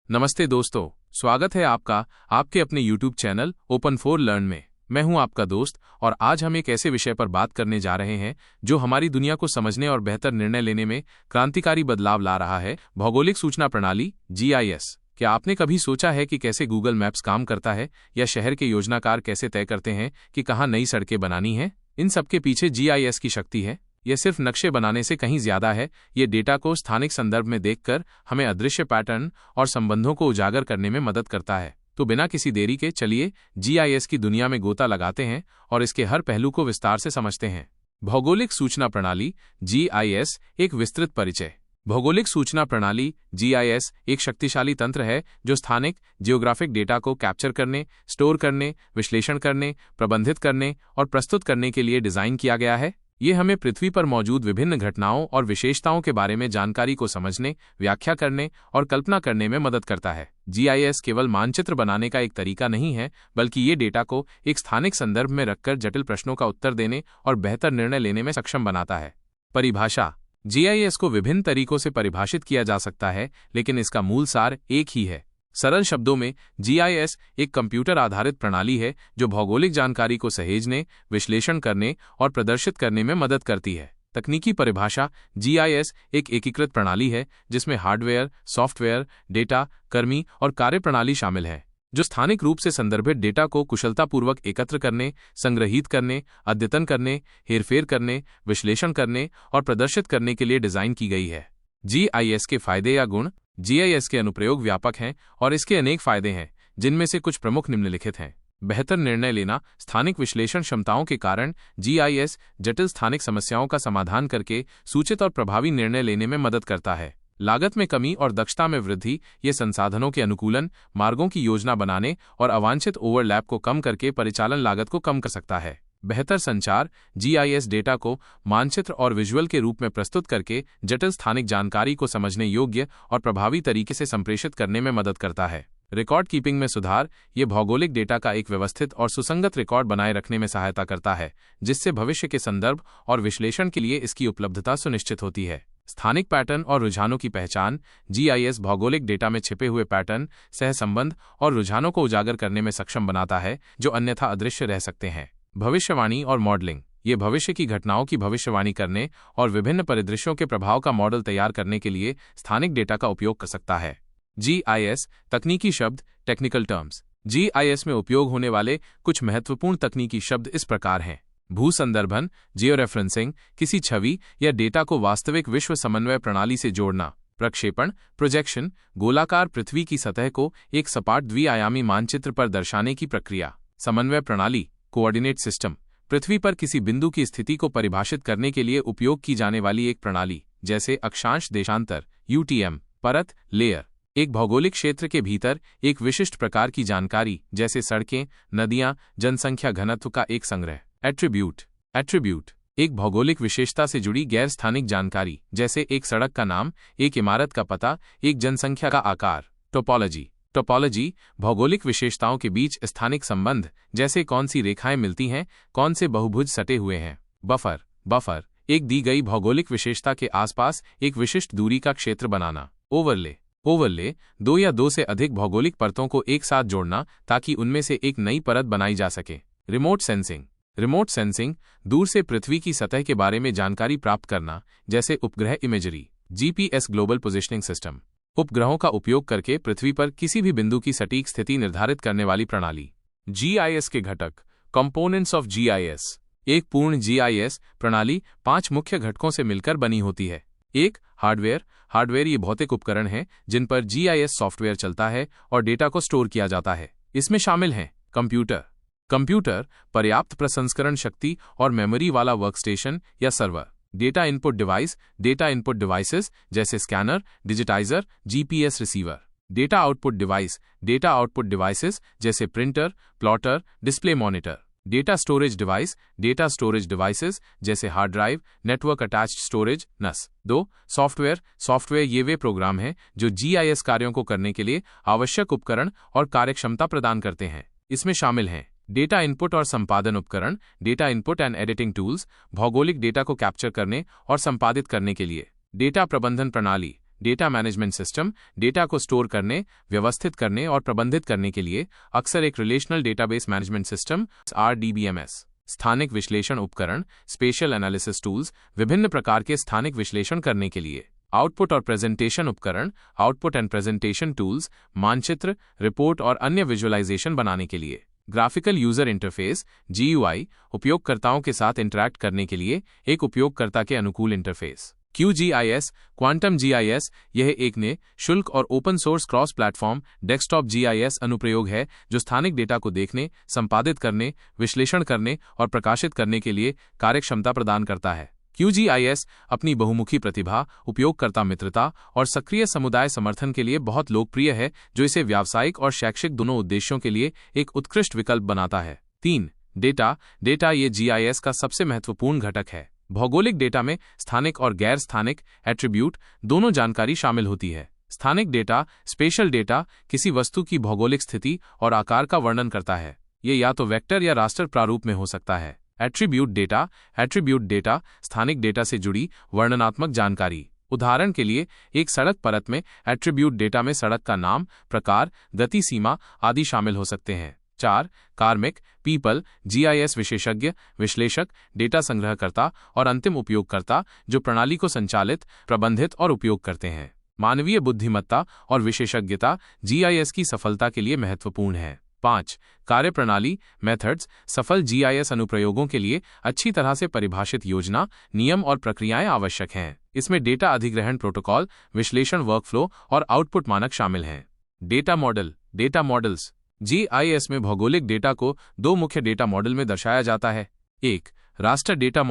नमस्ते दोस्तों, स्वागत है आपका आपके अपने YouTube channel open for learn में। मैं हूं आपका दोस्त और आज हम एक ऐसे विषय पर बात करने जा रहे हैं जो हमारी दुनिया को समझने और बेहतर निर्णय लेने में क्रांतिकारी बदलाव ला रहा है, भौगोलिक सूचना प्रणाली GIS। क्या आपने कभी सोचा है कि कैसे गूगल मैप्स काम करता है या शहर के योजनाकार कैसे तय करते हैं कि कहाँ नई सड़कें बनानी हैं? इन सबके पीछे GIS की शक्ति है। यह सिर्फ नक्शे बनाने से कहीं ज्यादा है। ये डेटा को स्थानिक संदर्भ में देखकर हमें अदृश्य पैटर्न और संबंधों को उजागर करने में मदद करता है। तो बिना किसी देरी के चलिए GIS की दुनिया में गोता लगाते हैं और इसके हर पहलू को विस्तार से समझते हैं। भौगोलिक सूचना प्रणाली GIS एक विस्तृत परिचय। भौगोलिक सूचना प्रणाली GIS एक शक्तिशाली तंत्र है जो स्थानिक जियोग्राफिक डेटा को कैप्चर करने, स्टोर करने, विश्लेषण करने, प्रबंधित करने और प्रस्तुत करने के लिए डिजाइन किया गया है। ये हमें पृथ्वी पर मौजूद विभिन्न घटनाओं और विशेषताओं के बारे में जानकारी को समझने, व्याख्या करने और कल्पना करने में मदद करता है। GIS केवल मानचित्र बनाने का एक तरीका नहीं है, बल्कि ये डेटा को एक स्थानिक संदर्भ में रखकर जटिल प्रश्नों का उत्तर देने और बेहतर निर्णय लेने में सक्षम बनाता है। परिभाषा। GIS को विभिन्न तरीकों से परिभाषित किया जा सकता है, लेकिन इसका मूल सार एक ही है। सरल शब्दों में GIS एक कंप्यूटर आधारित प्रणाली है जो भौगोलिक जानकारी को सहेजने, विश्लेषण करने और प्रदर्शित करने में मदद करती है। तकनीकी परिभाषा। GIS एक एकीकृत प्रणाली है जिसमें हार्डवेयर, सॉफ्टवेयर, डेटा, कर्मी और कार्यप्रणाली शामिल है, जो स्थानिक रूप से संदर्भित डेटा को कुशलतापूर्वक एकत्र करने, संग्रहीत करने, अद्यतन करने, हेरफेर करने, विश्लेषण करने और प्रदर्शित करने के लिए डिजाइन की गई है। GIS के फायदे या गुण। GIS के अनुप्रयोग व्यापक हैं और इसके अनेक फायदे हैं, जिनमें से कुछ प्रमुख निम्नलिखित हैं। बेहतर निर्णय लेना। स्थानिक विश्लेषण क्षमताओं के कारण GIS जटिल स्थानिक समस्याओं का समाधान करके सूचित और प्रभावी निर्णय लेने में मदद करता है। लागत में कमी और दक्षता में वृद्धि। ये संसाधनों के अनुकूलन, मार्गों की योजना बनाने और अवांछित ओवरलैप को कम करके परिचालन लागत को कम कर सकता है। बेहतर संचार। GIS डेटा को मानचित्र और विजुअल के रूप में प्रस्तुत करके जटिल स्थानिक जानकारी को समझने योग्य और प्रभावी तरीके से संप्रेषित करने में मदद करता है। रिकॉर्ड कीपिंग में सुधार। ये भौगोलिक डेटा का एक व्यवस्थित और सुसंगत रिकॉर्ड बनाए रखने में सहायता करता है, जिससे भविष्य के संदर्भ और विश्लेषण के लिए इसकी उपलब्धता सुनिश्चित होती है। स्थानिक पैटर्न और रुझानों की पहचान। GIS भौगोलिक डेटा में छिपे हुए पैटर्न, सहसंबंध और रुझानों को उजागर करने में सक्षम बनाता है, जो अन्यथा अदृश्य रह सकते हैं। भविष्यवाणी और मॉडलिंग। ये भविष्य की घटनाओं की भविष्यवाणी करने और विभिन्न परिदृश्यों के प्रभाव का मॉडल तैयार करने के लिए स्थानिक डेटा का उपयोग कर सकता है। GIS तकनीकी शब्द, टेक्निकल टर्म्स। GIS में उपयोग होने वाले कुछ महत्वपूर्ण तकनीकी शब्द इस प्रकार हैं। भूसंदर्भन, जियोरेफरेंसिंग, किसी छवि या डेटा को वास्तविक विश्व समन्वय प्रणाली से जोड़ना। प्रक्षेपण, प्रोजेक्शन, गोलाकार पृथ्वी की सतह को एक सपाट द्विआयामी मानचित्र पर दर्शाने की प्रक्रिया। समन्वय प्रणाली, कोऑर्डिनेट सिस्टम, पृथ्वी पर किसी बिंदु की स्थिति को परिभाषित करने के लिए उपयोग की जाने वाली एक प्रणाली, जैसे अक्षांश देशांतर UTM। परत, लेयर, एक भौगोलिक क्षेत्र के भीतर एक विशिष्ट प्रकार की जानकारी, जैसे सड़कें, नदियां, जनसंख्या घनत्व का एक संग्रह। एट्रीब्यूट, एट्रीब्यूट, एक भौगोलिक विशेषता से जुड़ी गैर स्थानिक जानकारी, जैसे एक सड़क का नाम, एक इमारत का पता, एक जनसंख्या का आकार। टोपोलॉजी, टोपोलॉजी, भौगोलिक विशेषताओं के बीच स्थानिक संबंध, जैसे कौन सी रेखाएं मिलती हैं, कौन से बहुभुज सटे हुए हैं। बफर, बफर, एक दी गई भौगोलिक विशेषता के आसपास एक विशिष्ट दूरी का क्षेत्र बनाना। ओवरले, ओवरले, दो या दो से अधिक भौगोलिक परतों को एक साथ जोड़ना ताकि उनमें से एक नई परत बनाई जा सके। रिमोट सेंसिंग, रिमोट सेंसिंग, दूर से पृथ्वी की सतह के बारे में जानकारी प्राप्त करना, जैसे उपग्रह imagery. GPS global positioning system, उपग्रहों का उपयोग करके पृथ्वी पर किसी भी बिंदु की सटीक स्थिति निर्धारित करने वाली प्रणाली। GIS के घटक, कंपोनेंट्स ऑफ GIS। एक पूर्ण GIS प्रणाली 5 मुख्य घटकों से मिलकर बनी होती है। 1. हार्डवेयर, हार्डवेयर ये भौतिक उपकरण हैं जिन पर GIS सॉफ्टवेयर चलता है और डेटा को स्टोर किया जाता है। इसमें शामिल हैं कंप्यूटर, कंप्यूटर, पर्याप्त प्रसंस्करण शक्ति और मेमोरी वाला वर्कस्टेशन या server. Data input device, data input devices जैसे scanner, digitiser, GPS receiver. Data output device, data output devices जैसे printer, plotter, display monitor. Data storage device, data storage devices जैसे hard drive, network attached storage NAS। 2. Software, software ये वे programme हैं जो GIS कार्यों को करने के लिए आवश्यक उपकरण और कार्यक्षमता प्रदान करते हैं। इसमें शामिल हैं डेटा इनपुट और संपादन उपकरण, data input and editing tools, भौगोलिक डेटा को कैप्चर करने और संपादित करने के लिए। डेटा प्रबंधन प्रणाली, डेटा मैनेजमेंट सिस्टम डेटा को स्टोर करने, व्यवस्थित करने और प्रबंधित करने के लिए अक्सर एक relational database management system RDBMS। स्थानिक विश्लेषण उपकरण, स्पेशल एनालिसिस टूल्स, विभिन्न प्रकार के स्थानिक विश्लेषण करने के लिए। आउटपुट और प्रेजेंटेशन उपकरण, आउटपुट एंड प्रेजेंटेशन टूल्स, मानचित्र, रिपोर्ट और अन्य विजुअलाइजेशन बनाने के लिए। ग्राफिकल यूजर इंटरफेस GUI, उपयोगकर्ताओं के साथ इंटरैक्ट करने के लिए एक उपयोगकर्ता के अनुकूल इंटरफेस। QGIS, क्वांटम GIS, यह एक नए शुल्क और open source cross platform desktop GIS अनुप्रयोग है जो स्थानिक डेटा को देखने, संपादित करने, विश्लेषण करने और प्रकाशित करने के लिए कार्यक्षमता प्रदान करता है। QGIS अपनी बहुमुखी प्रतिभा, उपयोगकर्ता मित्रता और सक्रिय समुदाय समर्थन के लिए बहुत लोकप्रिय है, जो इसे व्यावसायिक और शैक्षिक दोनों उद्देश्यों के लिए एक उत्कृष्ट विकल्प बनाता है। 3. डेटा ये GIS का सबसे महत्वपूर्ण घटक है। भौगोलिक डेटा में स्थानिक और गैर स्थानिक एट्रीब्यूट दोनों जानकारी शामिल होती है। स्थानिक डेटा, स्पेशल डेटा, किसी वस्तु की भौगोलिक स्थिति और आकार का वर्णन करता है। ये या तो वेक्टर या रास्टर प्रारूप में हो सकता है। एट्रीब्यूट डेटा, स्थानिक डेटा से जुड़ी वर्णनात्मक जानकारी। उदाहरण के लिए, एक सड़क परत में एट्रीब्यूट डेटा में सड़क का नाम, प्रकार, गति सीमा आदि शामिल हो सकते हैं। 4. कार्मिक पीपल, GIS विशेषज्ञ, विश्लेषक, डेटा संग्रहकर्ता और अंतिम उपयोगकर्ता जो प्रणाली को संचालित, प्रबंधित और उपयोग करते हैं। मानवीय बुद्धिमत्ता और विशेषज्ञता GIS की सफलता के लिए महत्वपूर्ण है। 5. कार्यप्रणाली मेथड्स, सफल GIS अनुप्रयोगों के लिए अच्छी तरह से परिभाषित योजना, नियम और प्रक्रियाएं आवश्यक हैं। इसमें डेटा अधिग्रहण प्रोटोकॉल, विश्लेषण वर्कफ्लो और आउटपुट मानक शामिल हैं। डेटा मॉडल्स GIS में भौगोलिक डेटा को दो मुख्य डेटा मॉडल में दर्शाया जाता है। 1. Raster data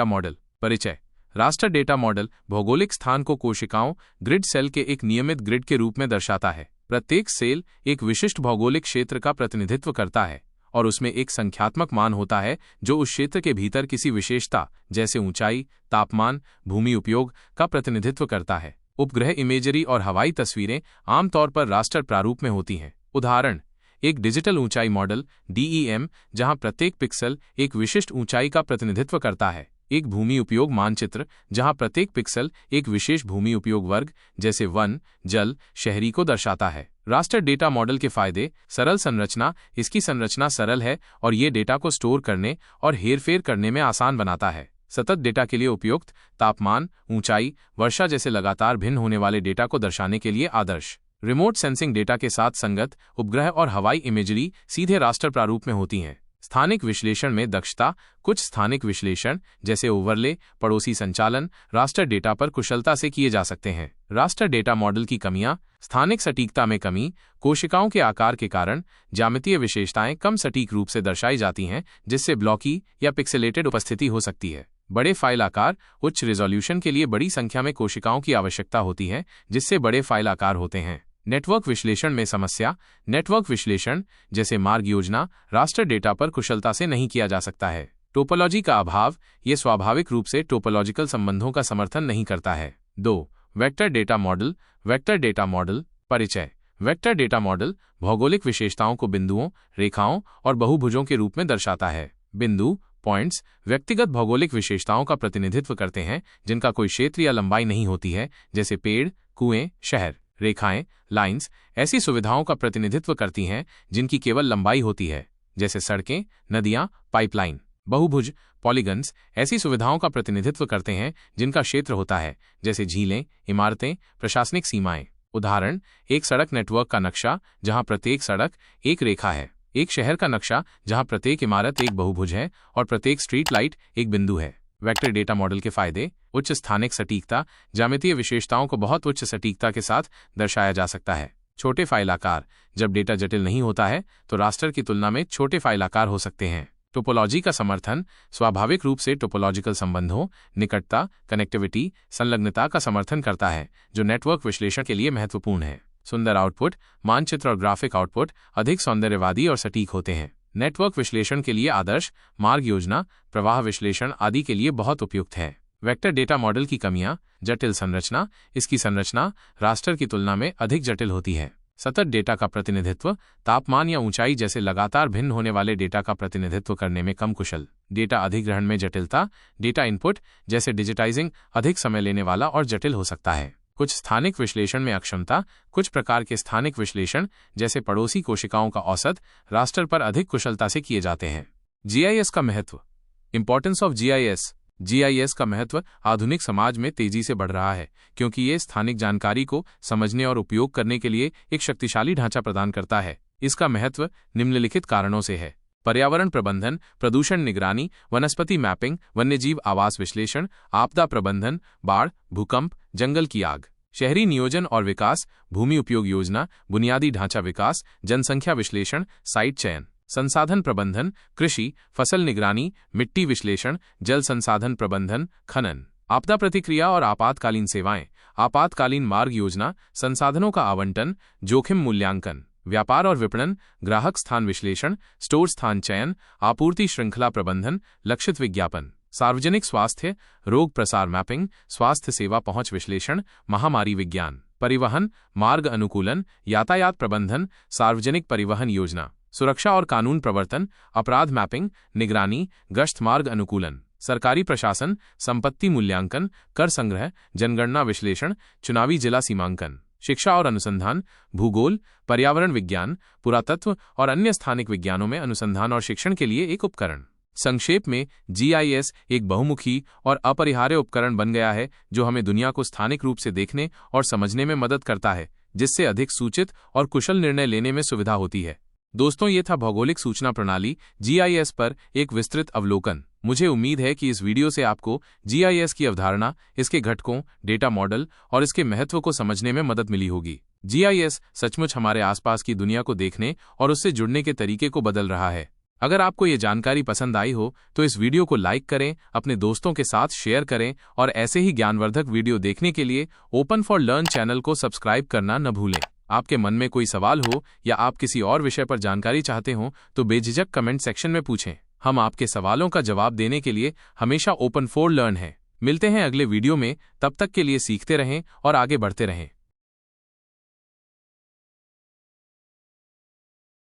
model. परिचय। रास्टर डेटा मॉडल भौगोलिक स्थान को कोशिकाओं, ग्रिड सेल के एक नियमित ग्रिड के रूप में दर्शाता है। प्रत्येक सेल एक विशिष्ट भौगोलिक क्षेत्र का प्रतिनिधित्व करता है और उसमें एक संख्यात्मक मान होता है जो उस क्षेत्र के भीतर किसी विशेषता जैसे ऊंचाई, तापमान, भूमि उपयोग का प्रतिनिधित्व करता है। उपग्रह इमेजरी और हवाई तस्वीरें आमतौर पर रास्टर प्रारूप में होती हैं। उदाहरण, एक डिजिटल ऊंचाई मॉडल DEM, जहां प्रत्येक पिक्सल एक विशिष्ट ऊंचाई का प्रतिनिधित्व करता है। एक भूमि उपयोग मानचित्र, जहां प्रत्येक पिक्सल एक विशेष भूमि उपयोग वर्ग जैसे वन, जल, शहरी को दर्शाता है। रास्टर डेटा मॉडल के फायदे। सरल संरचना, इसकी संरचना सरल है और ये डेटा को स्टोर करने और हेरफेर करने में आसान बनाता है। सतत डेटा के लिए उपयुक्त, तापमान, ऊंचाई, वर्षा जैसे लगातार भिन्न होने वाले डेटा को दर्शाने के लिए आदर्श। रिमोट सेंसिंग डेटा के साथ संगत, उपग्रह और हवाई इमेजरी सीधे रास्टर प्रारूप में होती हैं। स्थानिक विश्लेषण में दक्षता। कुछ स्थानिक विश्लेषण जैसे ओवरले, पड़ोसी संचालन, रास्टर डेटा पर कुशलता से किए जा सकते हैं। रास्टर डेटा मॉडल की कमियां। स्थानिक सटीकता में कमी। कोशिकाओं के आकार के कारण ज्यामितीय विशेषताएं कम सटीक रूप से दर्शाई जाती हैं, जिससे ब्लॉकी या पिक्सेलेटेड उपस्थिति हो सकती है। बड़े फाइल आकार। उच्च रिजोल्यूशन के लिए बड़ी संख्या में कोशिकाओं की आवश्यकता होती है, जिससे बड़े फाइल आकार होते हैं। नेटवर्क विश्लेषण में समस्या। नेटवर्क विश्लेषण जैसे मार्ग योजना रास्टर डेटा पर कुशलता से नहीं किया जा सकता है। टोपोलॉजी का अभाव। यह स्वाभाविक रूप से टोपोलॉजिकल संबंधों का समर्थन नहीं करता है। 2. Vector data model. परिचय। वेक्टर डेटा मॉडल भौगोलिक विशेषताओं को बिंदुओं, रेखाओं और बहुभुजों के रूप में दर्शाता है। बिंदु पॉइंट्स व्यक्तिगत भौगोलिक विशेषताओं का प्रतिनिधित्व करते हैं जिनका कोई क्षेत्र या लंबाई नहीं होती है, जैसे पेड़, कुएं, शहर। रेखाएं लाइंस ऐसी सुविधाओं का प्रतिनिधित्व करती हैं जिनकी केवल लंबाई होती है, जैसे सड़कें, नदियां, पाइपलाइन। बहुभुज पॉलीगन्स ऐसी सुविधाओं का प्रतिनिधित्व करते हैं जिनका क्षेत्र होता है, जैसे झीलें, इमारतें, प्रशासनिक सीमाएं। उदाहरण, एक सड़क नेटवर्क का नक्शा जहां प्रत्येक सड़क एक रेखा है। एक शहर का नक्शा जहां प्रत्येक इमारत एक बहुभुज है और प्रत्येक स्ट्रीट लाइट एक बिंदु है। वेक्टर डेटा मॉडल के फायदे। उच्च स्थानिक सटीकता। ज्यामितीय विशेषताओं को बहुत उच्च सटीकता के साथ दर्शाया जा सकता है। छोटे फाइल आकार। जब डेटा जटिल नहीं होता है तो रास्टर की तुलना में छोटे फाइल आकार हो सकते हैं। टोपोलॉजी का समर्थन। स्वाभाविक रूप से टोपोलॉजिकल संबंधों, निकटता, कनेक्टिविटी, संलग्नता का समर्थन करता है, जो नेटवर्क विश्लेषण के लिए महत्वपूर्ण है। सुंदर आउटपुट। मानचित्र और ग्राफिक आउटपुट अधिक सौंदर्यवादी और सटीक होते हैं। नेटवर्क विश्लेषण के लिए आदर्श। मार्ग योजना, प्रवाह विश्लेषण आदि के लिए बहुत उपयुक्त है। वेक्टर डेटा मॉडल की कमियां। जटिल संरचना। इसकी संरचना रास्टर की तुलना में अधिक जटिल होती है। सतत डेटा का प्रतिनिधित्व, तापमान या ऊंचाई जैसे लगातार भिन्न होने वाले डेटा का प्रतिनिधित्व करने में कम कुशल। डेटा अधिग्रहण में जटिलता, डेटा इनपुट जैसे डिजिटाइजिंग अधिक समय लेने वाला और जटिल हो सकता है। कुछ स्थानिक विश्लेषण में अक्षमता, कुछ प्रकार के स्थानिक विश्लेषण जैसे पड़ोसी कोशिकाओं का औसत रास्टर पर अधिक कुशलता से किए जाते हैं। जीआईएस का महत्व। Importance of GIS. जीआईएस का महत्व आधुनिक समाज में तेजी से बढ़ रहा है क्योंकि ये स्थानिक जानकारी को समझने और उपयोग करने के लिए एक शक्तिशाली ढांचा प्रदान करता है। इसका महत्व निम्नलिखित कारणों से है। पर्यावरण प्रबंधन, प्रदूषण निगरानी, वनस्पति मैपिंग, वन्यजीव आवास विश्लेषण, आपदा प्रबंधन, बाढ़, भूकंप, जंगल की आग, शहरी नियोजन और विकास, भूमि उपयोग योजना, बुनियादी ढांचा विकास, जनसंख्या विश्लेषण, साइट चयन, संसाधन प्रबंधन, कृषि, फसल निगरानी, मिट्टी विश्लेषण, जल संसाधन प्रबंधन, खनन, आपदा प्रतिक्रिया और आपातकालीन सेवाएं, आपातकालीन मार्ग योजना, संसाधनों का आवंटन, जोखिम मूल्यांकन, व्यापार और विपणन, ग्राहक स्थान विश्लेषण, स्टोर स्थान चयन, आपूर्ति श्रृंखला प्रबंधन, लक्षित विज्ञापन, सार्वजनिक स्वास्थ्य, रोग प्रसार मैपिंग, स्वास्थ्य सेवा पहुंच विश्लेषण, महामारी विज्ञान, परिवहन, मार्ग अनुकूलन, यातायात प्रबंधन, सार्वजनिक परिवहन योजना, सुरक्षा और कानून प्रवर्तन, अपराध मैपिंग, निगरानी, गश्त मार्ग अनुकूलन, सरकारी प्रशासन, संपत्ति मूल्यांकन, कर संग्रह, जनगणना विश्लेषण, चुनावी जिला सीमांकन, शिक्षा और अनुसंधान, भूगोल, पर्यावरण विज्ञान, पुरातत्व और अन्य स्थानिक विज्ञानों में अनुसंधान और शिक्षण के लिए एक उपकरण। संक्षेप में, जीआईएस एक बहुमुखी और अपरिहार्य उपकरण बन गया है जो हमें दुनिया को स्थानिक रूप से देखने और समझने में मदद करता है, जिससे अधिक सूचित और कुशल निर्णय लेने में सुविधा होती है। दोस्तों, ये था भौगोलिक सूचना प्रणाली जीआईएस पर एक विस्तृत अवलोकन। मुझे उम्मीद है कि इस वीडियो से आपको जीआईएस की अवधारणा, इसके घटकों, डेटा मॉडल और इसके महत्व को समझने में मदद मिली होगी। जीआईएस सचमुच हमारे आसपास की दुनिया को देखने और उससे जुड़ने के तरीके को बदल रहा है। अगर आपको ये जानकारी पसंद आई हो तो इस वीडियो को लाइक करें, अपने दोस्तों के साथ शेयर करें और ऐसे ही ज्ञानवर्धक वीडियो देखने के लिए ओपन फॉर लर्न चैनल को सब्सक्राइब करना न भूलें। आपके मन में कोई सवाल हो या आप किसी और विषय पर जानकारी चाहते हो तो बेझिझक कमेंट सेक्शन में पूछें। हम आपके सवालों का जवाब देने के लिए हमेशा ओपन फॉर लर्न हैं। मिलते हैं अगले वीडियो में, तब तक के लिए सीखते रहें और आगे बढ़ते रहें।